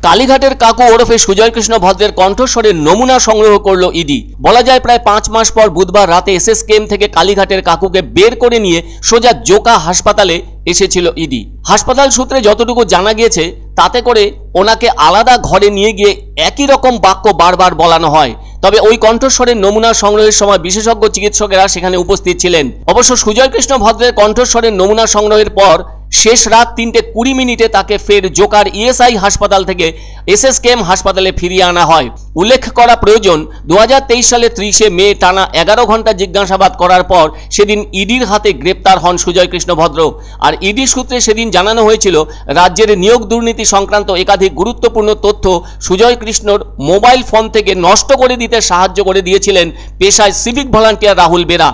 কালীঘাটের কাকু ওরফে সুজয় কৃষ্ণ ভদ্রের কণ্ঠস্বরের নমুনা সংগ্রহ করল ইডি। বলা যায় প্রায় 5 মাস পর বুধবার রাতে এসএসকেএম থেকে কালীঘাটের কাকুকে বের করে নিয়ে সোজা জোকা হাসপাতালে এসেছিল ইডি। হাসপাতাল সূত্রে যতটুকু জানা গিয়েছে তাতে করে ওনাকে আলাদা ঘরে নিয়ে গিয়ে একই রকম বাক্য বারবার বলানো হয়। তবে ওই কণ্ঠস্বরের নমুনা সংগ্রহের সময় বিশেষজ্ঞ চিকিৎসকেরা সেখানে উপস্থিত ছিলেন। অবশ্য সুজয় কৃষ্ণ ভদ্রের কণ্ঠস্বরের নমুনা সংগ্রহের পর শেষ রাত 3:20 তাকে ফের জোকার ইএসআই হাসপাতাল থেকে এসএসকেএম হাসপাতালে ফিরিয়ে আনা হয়। উল্লেখ করা প্রয়োজন, 2023 সালে 30 মে টানা 11 ঘন্টা জিজ্ঞাসাবাদ করার পর সেদিন ইডির হাতে গ্রেপ্তার হন সুজয় কৃষ্ণ ভদ্র। আর ইডি সূত্রে সেদিন জানানো হয়েছিল রাজ্যের নিয়োগ দুর্নীতি সংক্রান্ত একাধিক গুরুত্বপূর্ণ তথ্য সুজয় কৃষ্ণর মোবাইল ফোন থেকে নষ্ট করে দিতে সাহায্য করে দিয়েছিলেন পেশায় civic volunteer Rahul Bera.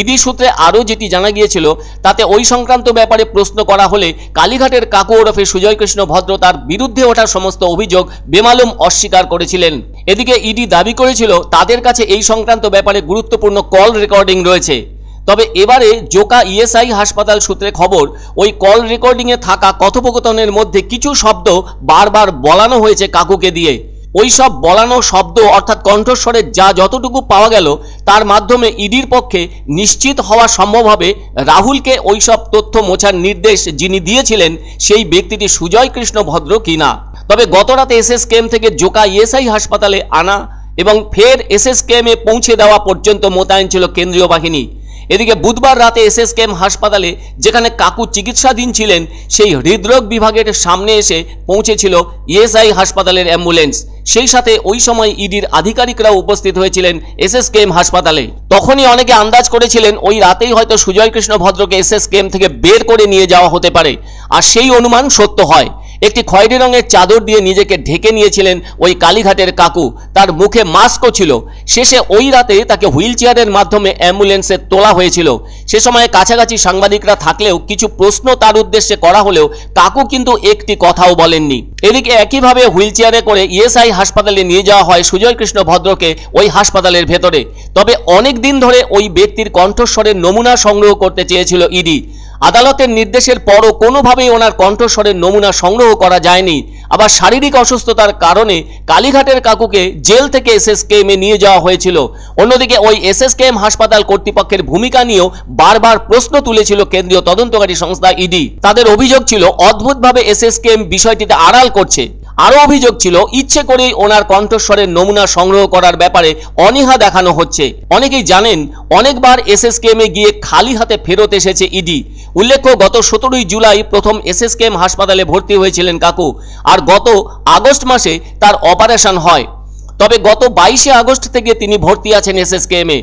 ED সূত্রে আরও যেটি জানা গিয়েছিল তাতে ওই সংক্রান্ত ব্যাপারে প্রশ্ন করা হলে কালীঘাটের কাকু ওরফে সুজয় কৃষ্ণ ভদ্র তার বিরুদ্ধে ওঠা সমস্ত অভিযোগ বেমালুম অস্বীকার করেছিলেন। এদিকে ইডি দাবি করেছিল তাদের কাছে এই সংক্রান্ত ব্যাপারে গুরুত্বপূর্ণ কল রেকর্ডিং রয়েছে। তবে এবারে জোকা ইএসআই হাসপাতাল সূত্রে খবর, ওই কল রেকর্ডিংয়ে থাকা কথোপকথনের মধ্যে কিছু শব্দ বারবার বলানো হয়েছে কাকুকে দিয়ে। ওই সব বলানো শব্দ অর্থাৎ কণ্ঠস্বরে যতটুকু পাওয়া গেল তার মাধ্যমে ইডির পক্ষে নিশ্চিত হওয়া সম্ভব হবে রাহুলকে ওই সব তথ্য মোছার নির্দেশ যিনি দিয়েছিলেন সেই ব্যক্তিটি সুজয় কৃষ্ণ ভদ্র কিনা। তবে গতরাতে এসএসকেএম থেকে জোকা ইএসআই হাসপাতালে আনা এবং ফের এসএসকেএমে পৌঁছে দেওয়া পর্যন্ত মোতায়েন ছিল কেন্দ্রীয় বাহিনী। এদিকে বুধবার রাতে এসএসকেএম হাসপাতালে যেখানে কাকু চিকিৎসাধীন ছিলেন সেই হৃদরোগ বিভাগের সামনে এসে পৌঁছেছিল ইএসআই হাসপাতালের অ্যাম্বুলেন্স। সেই সাথে ওই সময় ইডির আধিকারিকরাও উপস্থিত হয়েছিলেন এসএসকেএম হাসপাতালে। তখনই অনেকে আন্দাজ করেছিলেন ওই রাতেই হয়তো সুজয় কৃষ্ণ ভদ্রকে এসএসকেএম থেকে বের করে নিয়ে যাওয়া হতে পারে। আর সেই অনুমান সত্য হয়। একটি খয়েরি রঙের চাদর দিয়ে নিজেকে ঢেকে নিয়েছিলেন ওই কালীঘাটের কাকু, তার মুখে মাস্কও ছিল। শেষে ওই রাতে তাকে হুইল চেয়ারের মাধ্যমে অ্যাম্বুলেন্সে তোলা হয়েছিল। সে সময় কাছাকাছি সাংবাদিকরা থাকলেও কিছু প্রশ্ন তার উদ্দেশ্যে করা হলেও কাকু কিন্তু একটি কথাও বলেননি। এদিকে একইভাবে হুইল চেয়ারে করে ইএসআই হাসপাতালে নিয়ে যাওয়া হয় সুজয় কৃষ্ণ ভদ্রকে ওই হাসপাতালের ভেতরে। তবে অনেক দিন ধরে ওই ব্যক্তির কণ্ঠস্বরের নমুনা সংগ্রহ করতে চেয়েছিল ইডি। আদালতের নির্দেশের পরও কোনোভাবেই ওনার কণ্ঠস্বরের নমুনা সংগ্রহ করা যায়নি। আবার শারীরিক অসুস্থতার কারণে কালীঘাটের কাকুকে জেল থেকে এসএসকেএমে নিয়ে যাওয়া হয়েছিল। অন্যদিকে ওই এসএসকেএম হাসপাতাল কর্তৃপক্ষের ভূমিকা নিয়েও বারবার প্রশ্ন তুলেছিল কেন্দ্রীয় তদন্তকারী সংস্থা ইডি। তাদের অভিযোগ ছিল অদ্ভুতভাবে এসএসকেএম বিষয়টিতে আড়াল করছে। আরও অভিযোগ ছিল ইচ্ছে করেই ওনার কণ্ঠস্বরের নমুনা সংগ্রহ করার ব্যাপারে অনীহা দেখানো হচ্ছে। অনেকেই জানেন অনেকবার এসএসকেএমে গিয়ে খালি হাতে ফেরত এসেছে ইডি। উল্লেখ্য, গত 17 জুলাই প্রথম এসএসকেএম হাসপাতালে ভর্তি হয়েছিলেন কাকু, আর গত আগস্ট মাসে তার অপারেশন হয়। তবে গত 22 আগস্ট থেকে তিনি ভর্তি আছেন এসএসকেএমে।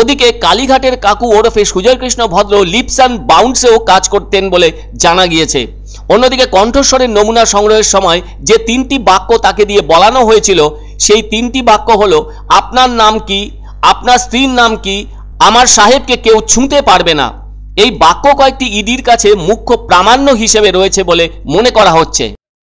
ওদিকে কালীঘাটের কাকু ওরফে সুজয় কৃষ্ণ ভদ্র লিপস অ্যান্ড বাউন্সেও কাজ করতেন বলে জানা গিয়েছে। অন্যদিকে কণ্ঠস্বরের নমুনা সংগ্রহের সময় যে 3টি বাক্য তাকে দিয়ে বলানো হয়েছিল সেই 3টি বাক্য হলো, আপনার নাম কি, আপনার স্ত্রীর নাম কি, আমার সাহেবকে কেউ ছুঁতে পারবে না। এই বাক্য কয়েকটি ইডির কাছে মুখ্য প্রামাণ্য হিসেবে রয়েছে বলে মনে করা হচ্ছে।